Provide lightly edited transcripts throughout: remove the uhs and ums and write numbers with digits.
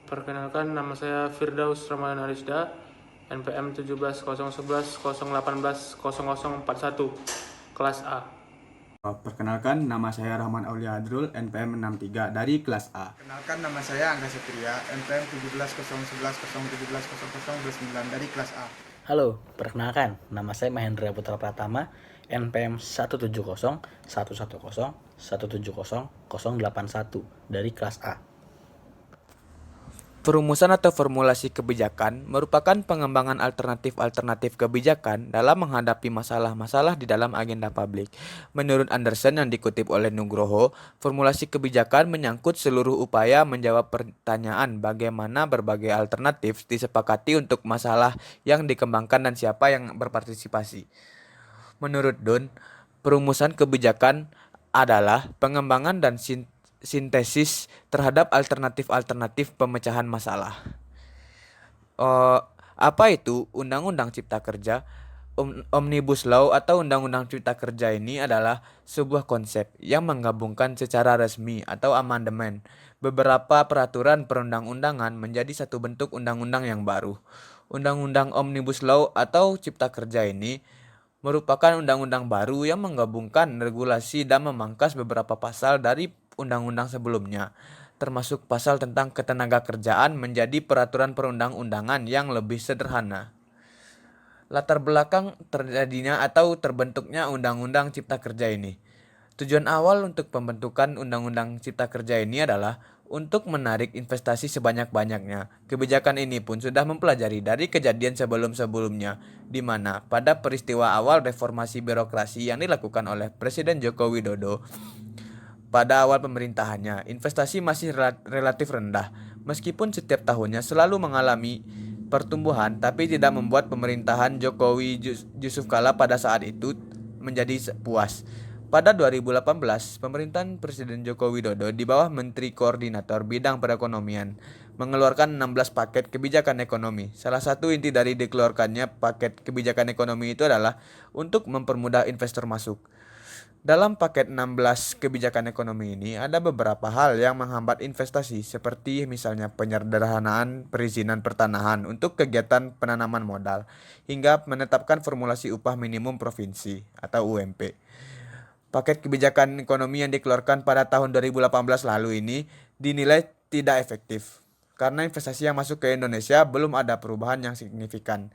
Perkenalkan, nama saya Firdaus Ramadan Arisda, NPM 17011018 kelas A. Perkenalkan, nama saya Rahman Aulia Adrul, NPM 63 dari kelas A. Perkenalkan, nama saya Angga Setria, NPM 170111000029 dari kelas A. Halo, perkenalkan, nama saya Mahendra Putra Pratama, NPM 1701100170081 dari kelas A. Perumusan atau formulasi kebijakan merupakan pengembangan alternatif-alternatif kebijakan dalam menghadapi masalah-masalah di dalam agenda publik. Menurut Anderson yang dikutip oleh Nugroho, formulasi kebijakan menyangkut seluruh upaya menjawab pertanyaan bagaimana berbagai alternatif disepakati untuk masalah yang dikembangkan dan siapa yang berpartisipasi. Menurut Dunn, perumusan kebijakan adalah pengembangan dan sintesis terhadap alternatif-alternatif pemecahan masalah. Apa itu Undang-Undang Cipta Kerja? Omnibus Law atau Undang-Undang Cipta Kerja ini adalah sebuah konsep yang menggabungkan secara resmi atau amandemen beberapa peraturan perundang-undangan menjadi satu bentuk undang-undang yang baru. Undang-Undang Omnibus Law atau Cipta Kerja ini merupakan undang-undang baru yang menggabungkan regulasi dan memangkas beberapa pasal dari undang-undang sebelumnya, termasuk pasal tentang ketenagakerjaan menjadi peraturan perundang-undangan yang lebih sederhana. Latar belakang terjadinya atau terbentuknya Undang-Undang Cipta Kerja ini. Tujuan awal untuk pembentukan Undang-Undang Cipta Kerja ini adalah untuk menarik investasi sebanyak-banyaknya. Kebijakan ini pun sudah mempelajari dari kejadian sebelum-sebelumnya, di mana pada peristiwa awal reformasi birokrasi yang dilakukan oleh Presiden Joko Widodo, pada awal pemerintahannya, investasi masih relatif rendah, meskipun setiap tahunnya selalu mengalami pertumbuhan, tapi tidak membuat pemerintahan Jokowi Yusuf Kala pada saat itu menjadi puas. Pada 2018, pemerintahan Presiden Joko Widodo di bawah Menteri Koordinator Bidang Perekonomian mengeluarkan 16 paket kebijakan ekonomi. Salah satu inti dari dikeluarkannya paket kebijakan ekonomi itu adalah untuk mempermudah investor masuk. Dalam paket 16 kebijakan ekonomi ini ada beberapa hal yang menghambat investasi seperti misalnya penyederhanaan perizinan pertanahan untuk kegiatan penanaman modal hingga menetapkan formulasi upah minimum provinsi atau UMP. Paket kebijakan ekonomi yang dikeluarkan pada tahun 2018 lalu ini dinilai tidak efektif karena investasi yang masuk ke Indonesia belum ada perubahan yang signifikan.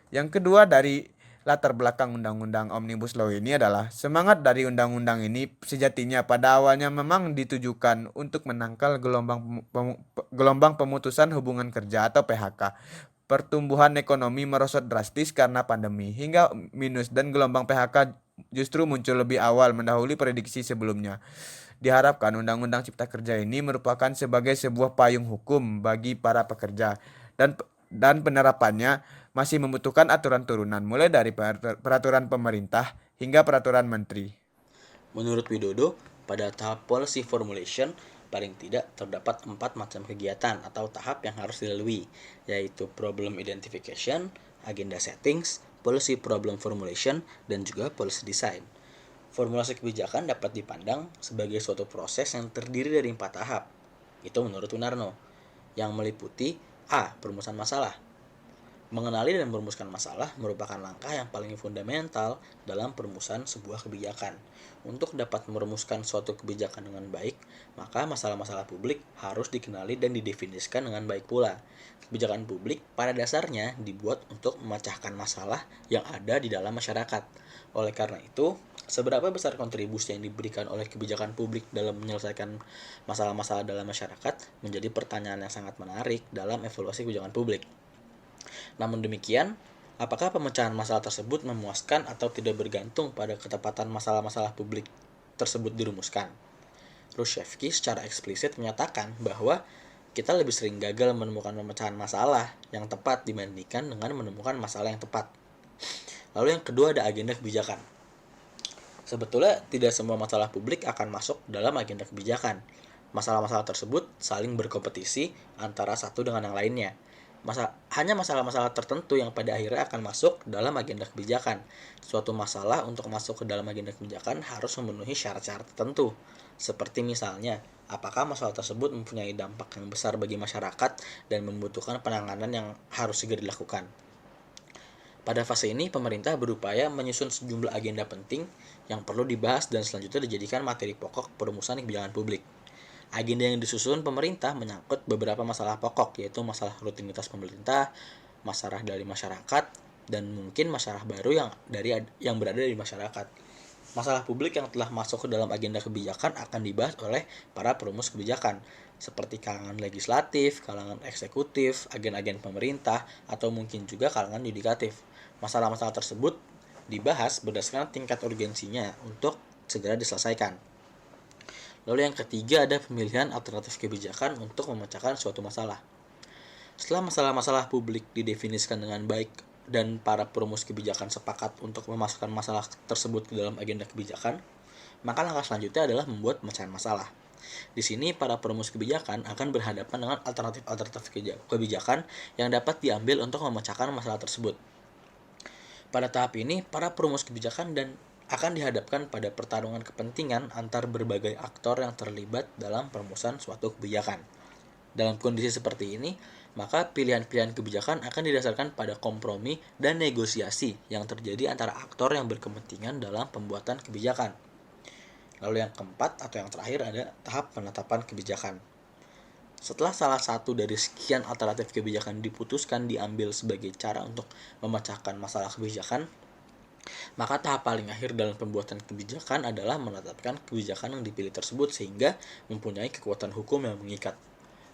Yang kedua dari latar belakang Undang-Undang Omnibus Law ini adalah semangat dari undang-undang ini sejatinya pada awalnya memang ditujukan untuk menangkal gelombang pemutusan hubungan kerja atau PHK. Pertumbuhan ekonomi merosot drastis karena pandemi hingga minus dan gelombang PHK justru muncul lebih awal mendahului prediksi sebelumnya. Diharapkan Undang-Undang Cipta Kerja ini merupakan sebagai sebuah payung hukum bagi para pekerja dan penerapannya masih membutuhkan aturan turunan mulai dari peraturan pemerintah hingga peraturan menteri. Menurut Widodo, pada tahap policy formulation, paling tidak terdapat 4 macam kegiatan atau tahap yang harus dilalui, yaitu problem identification, agenda settings, policy problem formulation, dan juga policy design. Formulasi kebijakan dapat dipandang sebagai suatu proses yang terdiri dari 4 tahap. Itu menurut Winarno, yang meliputi A. Perumusan masalah. Mengenali dan merumuskan masalah merupakan langkah yang paling fundamental dalam perumusan sebuah kebijakan. Untuk dapat merumuskan suatu kebijakan dengan baik, maka masalah-masalah publik harus dikenali dan didefinisikan dengan baik pula. Kebijakan publik pada dasarnya dibuat untuk memecahkan masalah yang ada di dalam masyarakat. Oleh karena itu, seberapa besar kontribusi yang diberikan oleh kebijakan publik dalam menyelesaikan masalah-masalah dalam masyarakat menjadi pertanyaan yang sangat menarik dalam evaluasi kebijakan publik. Namun demikian, apakah pemecahan masalah tersebut memuaskan atau tidak bergantung pada ketepatan masalah-masalah publik tersebut dirumuskan? Rushevsky secara eksplisit menyatakan bahwa kita lebih sering gagal menemukan pemecahan masalah yang tepat dibandingkan dengan menemukan masalah yang tepat. Lalu yang kedua ada agenda kebijakan. Sebetulnya tidak semua masalah publik akan masuk dalam agenda kebijakan. Masalah-masalah tersebut saling berkompetisi antara satu dengan yang lainnya. Hanya masalah-masalah tertentu yang pada akhirnya akan masuk dalam agenda kebijakan. Suatu masalah untuk masuk ke dalam agenda kebijakan harus memenuhi syarat-syarat tertentu. Seperti misalnya, apakah masalah tersebut mempunyai dampak yang besar bagi masyarakat dan membutuhkan penanganan yang harus segera dilakukan. Pada fase ini, pemerintah berupaya menyusun sejumlah agenda penting yang perlu dibahas dan selanjutnya dijadikan materi pokok perumusan kebijakan publik. Agenda yang disusun pemerintah menyangkut beberapa masalah pokok, yaitu masalah rutinitas pemerintah, masalah dari masyarakat, dan mungkin masalah baru yang berada di masyarakat. Masalah publik yang telah masuk ke dalam agenda kebijakan akan dibahas oleh para perumus kebijakan, seperti kalangan legislatif, kalangan eksekutif, agen-agen pemerintah, atau mungkin juga kalangan yudikatif. Masalah-masalah tersebut dibahas berdasarkan tingkat urgensinya untuk segera diselesaikan. Lalu yang ketiga ada pemilihan alternatif kebijakan untuk memecahkan suatu masalah. Setelah masalah-masalah publik didefinisikan dengan baik dan para perumus kebijakan sepakat untuk memasukkan masalah tersebut ke dalam agenda kebijakan, maka langkah selanjutnya adalah membuat pemecahan masalah. Di sini para perumus kebijakan akan berhadapan dengan alternatif kebijakan yang dapat diambil untuk memecahkan masalah tersebut. Pada tahap ini, para perumus kebijakan akan dihadapkan pada pertarungan kepentingan antar berbagai aktor yang terlibat dalam perumusan suatu kebijakan. Dalam kondisi seperti ini, maka pilihan-pilihan kebijakan akan didasarkan pada kompromi dan negosiasi yang terjadi antara aktor yang berkepentingan dalam pembuatan kebijakan. Lalu yang keempat atau yang terakhir ada tahap penetapan kebijakan. Setelah salah satu dari sekian alternatif kebijakan diambil sebagai cara untuk memecahkan masalah kebijakan, maka tahap paling akhir dalam pembuatan kebijakan adalah menetapkan kebijakan yang dipilih tersebut sehingga mempunyai kekuatan hukum yang mengikat.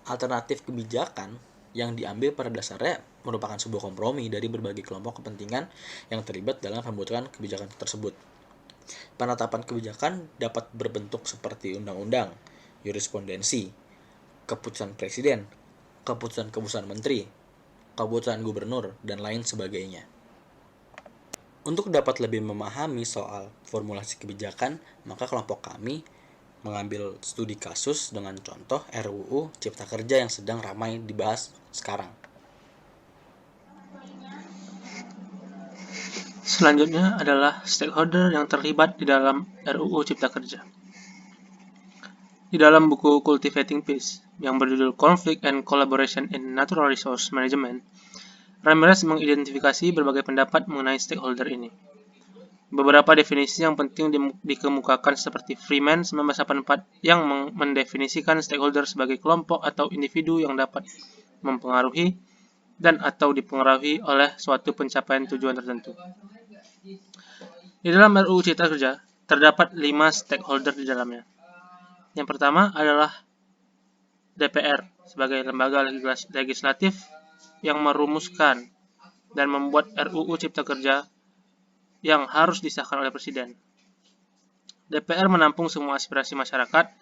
Alternatif kebijakan yang diambil pada dasarnya merupakan sebuah kompromi dari berbagai kelompok kepentingan yang terlibat dalam pembuatan kebijakan tersebut. Penetapan kebijakan dapat berbentuk seperti undang-undang, jurisprudensi, keputusan presiden, keputusan menteri, keputusan gubernur, dan lain sebagainya. Untuk dapat lebih memahami soal formulasi kebijakan, maka kelompok kami mengambil studi kasus dengan contoh RUU Cipta Kerja yang sedang ramai dibahas sekarang. Selanjutnya adalah stakeholder yang terlibat di dalam RUU Cipta Kerja. Di dalam buku Cultivating Peace yang berjudul Conflict and Collaboration in Natural Resource Management, Ramirez mengidentifikasi berbagai pendapat mengenai stakeholder ini. Beberapa definisi yang penting dikemukakan seperti Freeman 1984 yang mendefinisikan stakeholder sebagai kelompok atau individu yang dapat mempengaruhi dan atau dipengaruhi oleh suatu pencapaian tujuan tertentu. Di dalam RUU Cipta Kerja terdapat 5 stakeholder di dalamnya. Yang pertama adalah DPR sebagai lembaga legislatif yang merumuskan dan membuat RUU Cipta Kerja yang harus disahkan oleh Presiden. DPR menampung semua aspirasi masyarakat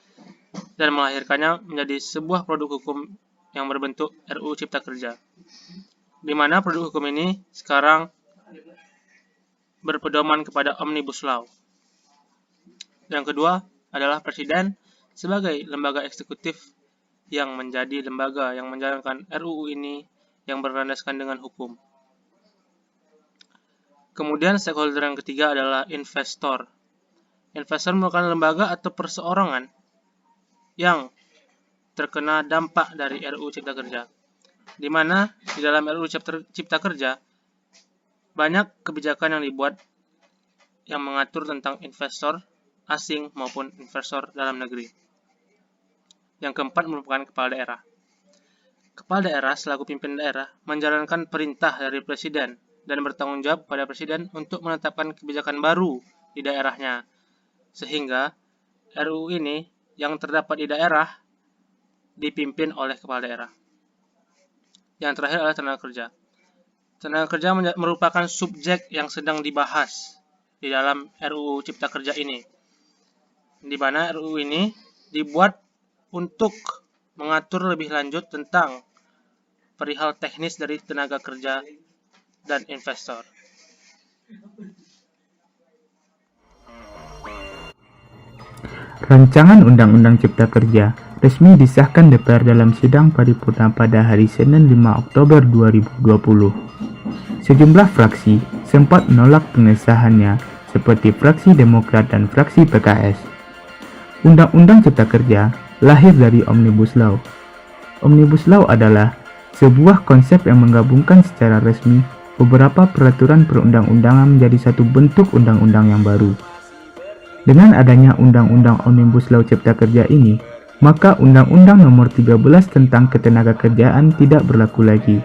dan melahirkannya menjadi sebuah produk hukum yang berbentuk RUU Cipta Kerja, di mana produk hukum ini sekarang berpedoman kepada Omnibus Law. Yang kedua adalah Presiden sebagai lembaga eksekutif yang menjadi lembaga yang menjalankan RUU ini yang berlandaskan dengan hukum. Kemudian stakeholder yang ketiga adalah investor. Investor merupakan lembaga atau perseorangan yang terkena dampak dari RUU Cipta Kerja, di mana di dalam RUU Cipta Kerja banyak kebijakan yang dibuat yang mengatur tentang investor asing maupun investor dalam negeri. Yang keempat merupakan kepala daerah. Kepala daerah selaku pimpinan daerah menjalankan perintah dari Presiden dan bertanggung jawab pada Presiden untuk menetapkan kebijakan baru di daerahnya, sehingga RUU ini yang terdapat di daerah dipimpin oleh kepala daerah. Yang terakhir adalah tenaga kerja. Tenaga kerja merupakan subjek yang sedang dibahas di dalam RUU Cipta Kerja ini, di mana RUU ini dibuat untuk mengatur lebih lanjut tentang perihal teknis dari tenaga kerja dan investor. Rancangan Undang-Undang Cipta Kerja resmi disahkan DPR dalam sidang paripurna pada hari Senin 5 Oktober 2020. Sejumlah fraksi sempat menolak pengesahannya seperti fraksi Demokrat dan fraksi PKS. Undang-Undang Cipta Kerja lahir dari Omnibus Law. Omnibus Law adalah sebuah konsep yang menggabungkan secara resmi beberapa peraturan perundang-undangan menjadi satu bentuk undang-undang yang baru. Dengan adanya Undang-Undang Omnibus Law Cipta Kerja ini, maka Undang-Undang Nomor 13 tentang Ketenagakerjaan tidak berlaku lagi.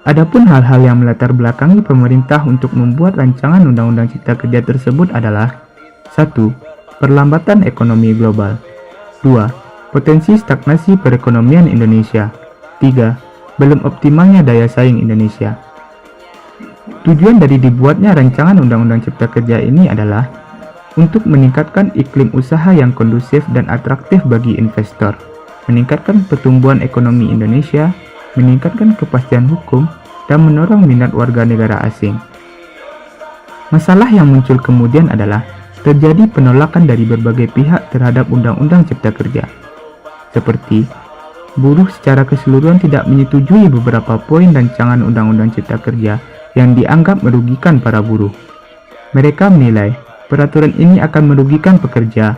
Adapun hal-hal yang melatar belakangi pemerintah untuk membuat rancangan Undang-Undang Cipta Kerja tersebut adalah 1. Perlambatan ekonomi global. 2. Potensi stagnasi perekonomian Indonesia. 3. Belum optimalnya daya saing Indonesia. Tujuan dari dibuatnya rancangan Undang-Undang Cipta Kerja ini adalah untuk meningkatkan iklim usaha yang kondusif dan atraktif bagi investor, meningkatkan pertumbuhan ekonomi Indonesia, meningkatkan kepastian hukum, dan mendorong minat warga negara asing. Masalah yang muncul kemudian adalah terjadi penolakan dari berbagai pihak terhadap Undang-Undang Cipta Kerja, seperti buruh secara keseluruhan tidak menyetujui beberapa poin rancangan Undang-Undang Cipta Kerja yang dianggap merugikan para buruh. Mereka menilai peraturan ini akan merugikan pekerja,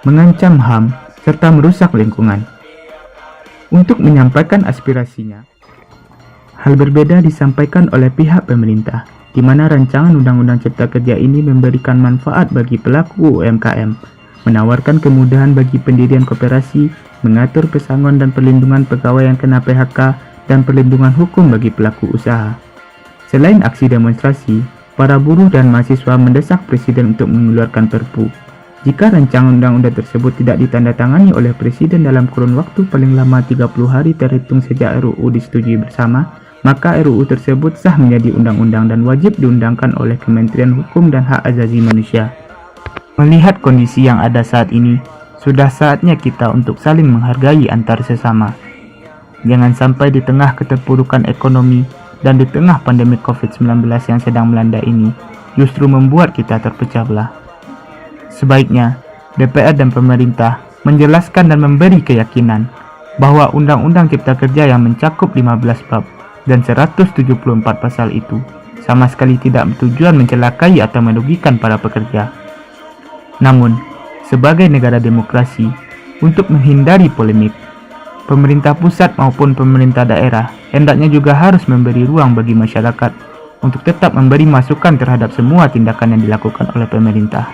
mengancam HAM, serta merusak lingkungan. Untuk menyampaikan aspirasinya, hal berbeda disampaikan oleh pihak pemerintah, di mana rancangan Undang-Undang Cipta Kerja ini memberikan manfaat bagi pelaku UMKM, menawarkan kemudahan bagi pendirian koperasi, mengatur pesangon dan perlindungan pegawai yang kena PHK, dan perlindungan hukum bagi pelaku usaha. Selain aksi demonstrasi, para buruh dan mahasiswa mendesak Presiden untuk mengeluarkan Perpu. Jika rancangan undang-undang tersebut tidak ditandatangani oleh Presiden dalam kurun waktu paling lama 30 hari terhitung sejak RUU disetujui bersama, maka RUU tersebut sah menjadi undang-undang dan wajib diundangkan oleh Kementerian Hukum dan Hak Asasi Manusia. Melihat kondisi yang ada saat ini, sudah saatnya kita untuk saling menghargai antar sesama. Jangan sampai di tengah keterpurukan ekonomi dan di tengah pandemi COVID-19 yang sedang melanda ini, justru membuat kita terpecah belah. Sebaiknya, DPR dan pemerintah menjelaskan dan memberi keyakinan bahwa Undang-Undang Cipta Kerja yang mencakup 15 bab dan 174 pasal itu sama sekali tidak bertujuan mencelakai atau merugikan para pekerja. Namun, sebagai negara demokrasi, untuk menghindari polemik, pemerintah pusat maupun pemerintah daerah hendaknya juga harus memberi ruang bagi masyarakat untuk tetap memberi masukan terhadap semua tindakan yang dilakukan oleh pemerintah.